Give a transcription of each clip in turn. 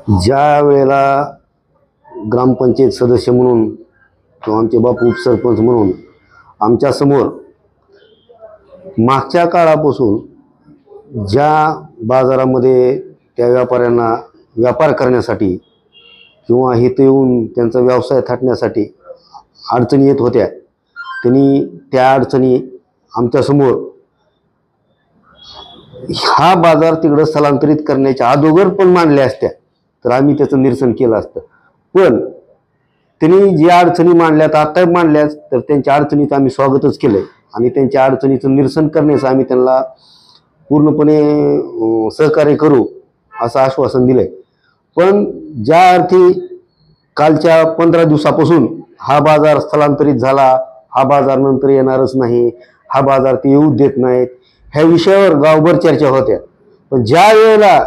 ज्या वेळेला ग्रामपंचायत सदस्य म्हणून किंवा आमचे बापू उपसरपंच म्हणून आमच्यासमोर मागच्या काळापासून ज्या बाजारामध्ये त्या व्यापाऱ्यांना व्यापार करण्यासाठी किंवा इथे येऊन त्यांचा व्यवसाय थाटण्यासाठी अडचणी येत होत्या, त्यांनी त्या अडचणी आमच्यासमोर हा बाजार तिकडं स्थलांतरित करण्याच्या अगोदर पण मांडल्या असत्या तर आम्ही त्याचं निरसन केलं असतं. पण त्यांनी ज्या अडचणी मांडल्यात आता मांडल्यात तर त्यांच्या अडचणीचं आम्ही स्वागतच केलं आणि त्यांच्या अडचणीचं निरसन करण्याचं आम्ही त्यांना पूर्णपणे सहकार्य करू असं आश्वासन दिलं आहे. पण ज्या अर्थी कालच्या 15 दिवसापासून हा बाजार स्थलांतरित झाला, हा बाजार नंतर येणारच नाही, हा बाजार ते येऊ देत नाहीत, ह्या विषयावर गावभर चर्चा होत्या. पण ज्या वेळेला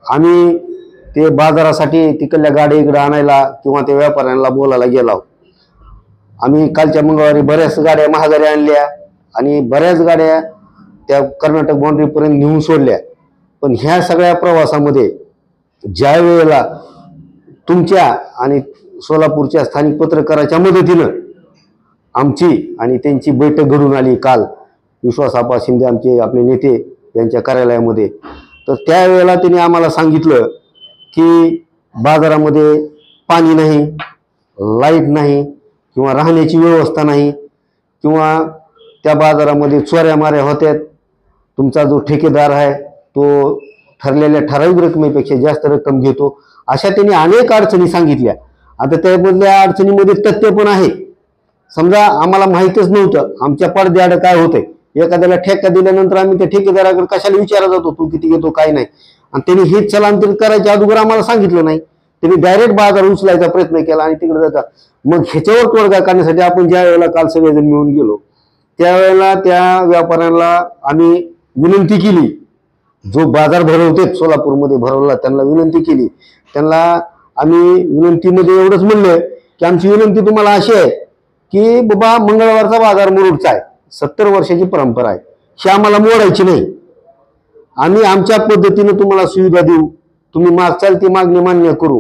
आम्ही ते बाजारासाठी तिकडल्या गाड्या इकडे आणायला किंवा त्या व्यापाऱ्यांना बोलायला गेलो, आम्ही कालच्या मंगळवारी बऱ्याच गाड्या महागाड्या आणल्या आणि बऱ्याच गाड्या त्या कर्नाटक बाउंड्रीपर्यंत नेऊन सोडल्या. पण ह्या सगळ्या प्रवासामध्ये ज्या वेळेला तुमच्या आणि सोलापूरच्या स्थानिक पत्रकाराच्या मदतीनं आमची आणि त्यांची बैठक घडून आली काल विश्वासापा शिंदे आपले नेते यांच्या कार्यालयामध्ये, तर त्यावेळेला त्यांनी आम्हाला सांगितलं की बाजारामध्ये पाणी नाही, लाईट नाही किंवा राहण्याची व्यवस्था नाही किंवा त्या बाजारामध्ये चोऱ्या माऱ्या होत्यात, तुमचा जो ठेकेदार आहे तो ठरलेल्या ठराविक रकमेपेक्षा जास्त रक्कम घेतो, अशा त्यांनी अनेक अडचणी सांगितल्या. आता त्याबद्दल्या अडचणीमध्ये तथ्य पण आहे. समजा आम्हाला माहीतच नव्हतं आमच्या पडद्याआड काय होतंय, एखाद्याला ठेका दिल्यानंतर आम्ही त्या ठेकेदाराकडे कशाला विचारत जातो तू किती घेतो काय नाही, आणि त्यांनी हे स्थलांतरित करायच्या अगोदर आम्हाला सांगितलं नाही. त्यांनी डायरेक्ट बाजार उचलायचा प्रयत्न केला आणि तिकडे जाता. मग ह्याच्यावर तोडगा काढण्यासाठी आपण ज्या वेळेला काल सगळेजण मिळून गेलो त्यावेळेला त्या व्यापाऱ्यांना आम्ही विनंती केली, जो बाजार भरवते सोलापूरमध्ये भरवला त्यांना विनंती केली. त्यांना आम्ही विनंतीमध्ये एवढंच म्हणलं की आमची विनंती तुम्हाला अशी आहे की बाबा मंगळवारचा बाजार मुरुडचा आहे, 70 वर्षाची परंपरा आहे, ही आम्हाला मोडायची नाही. आम्ही आमच्या पद्धतीनं तुम्हाला सुविधा देऊ, तुम्ही मागचाल ती मागणी मान्य करू,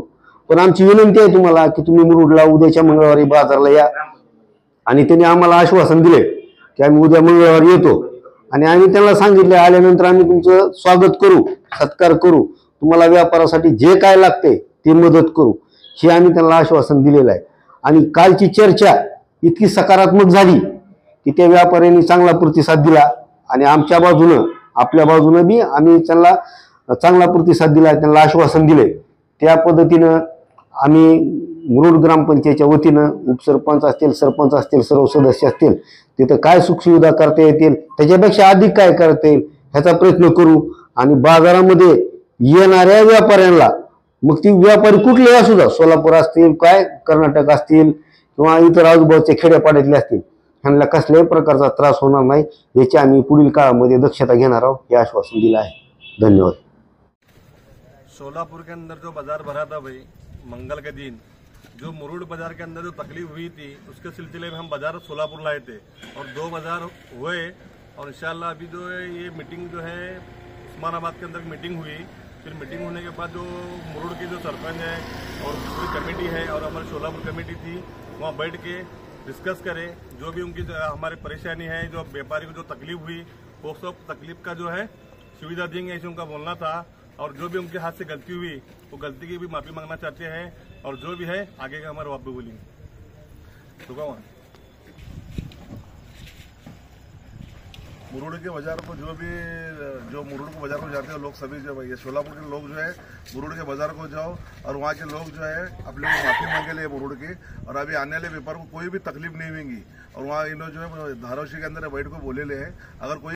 पण आमची विनंती आहे तुम्हाला की तुम्ही मुरुडला उद्याच्या मंगळवारी बाजारला या. आणि त्यांनी आम्हाला आश्वासन दिले की आम्ही उद्या मंगळवारी येतो आणि आम्ही त्यांना सांगितले आल्यानंतर आम्ही तुमचं स्वागत करू, सत्कार करू, तुम्हाला व्यापारासाठी जे काय लागते ती मदत करू, हे आम्ही त्यांना आश्वासन दिलेलं आहे. आणि कालची चर्चा इतकी सकारात्मक झाली की त्या व्यापाऱ्यांनी चांगला प्रतिसाद दिला आणि आमच्या बाजूनं आपल्या बाजूनं बी आम्ही त्यांना चांगला प्रतिसाद दिला, त्यांना आश्वासन दिले. त्या पद्धतीनं आम्ही मुरुड ग्रामपंचायतच्या वतीनं उपसरपंच असतील, सरपंच असतील, सर्व सदस्य असतील, तिथं काय सुखसुविधा करता येतील त्याच्यापेक्षा अधिक काय करता येईल ह्याचा प्रयत्न करू. आणि बाजारामध्ये येणाऱ्या व्यापाऱ्यांना, मग ती व्यापारी कुठलेही असू द्या, सोलापूर असतील, काय कर्नाटक असतील किंवा इतर आजूबाजूच्या खेड्यापाड्यातले असतील, ह्यांना कसल्याही प्रकारचा त्रास होणार नाही याची आम्ही पुढील काळामध्ये दक्षता घेणार आहोत, हे आश्वासन दिलं आहे. धन्यवाद. सोलापुर के अंदर जो बाजार भरा था भाई मंगल के दिन, जो मुरुड बाजार के अंदर जो तकलीफ हुई थी उसके सिलसिले में हम बाजार सोलापुर लाए थे और 2 बाजार हुए. और इंशाल्लाह अभी जो है ये मीटिंग जो है उस्मानाबाद के अंदर मीटिंग हुई. फिर मीटिंग होने के बाद जो मुरुड की जो सरपंच है और पूरी कमेटी है और हमारी सोलापुर कमेटी थी, वहाँ बैठ के डिस्कस करें जो भी उनकी हमारी परेशानी है, जो व्यापारी को जो तकलीफ हुई वो सब तकलीफ का जो है सुविधा देंगे ऐसे उनका बोलना था. और जो भी उनके हाथ से गलती हुई वो गलती की भी माफी मांगना चाहते हैं और जो भी है आगे का हमारे वापस बोलेंगे. मुरुड के बाजार को जो मुरुड के बाजार को जाते हैं लोग सभी जो ये सोलापुर के लोग जो है मुरुड के बाजार को जाओ और वहाँ के लोग जो है अपने माफी मांगे ले मुरुड के, और अभी आने वाले व्यापार को कोई भी तकलीफ नहीं होगी. और वहाँ इन्होंने जो है धाराशिव के अंदर बैठ को बोले ले हैं, अगर कोई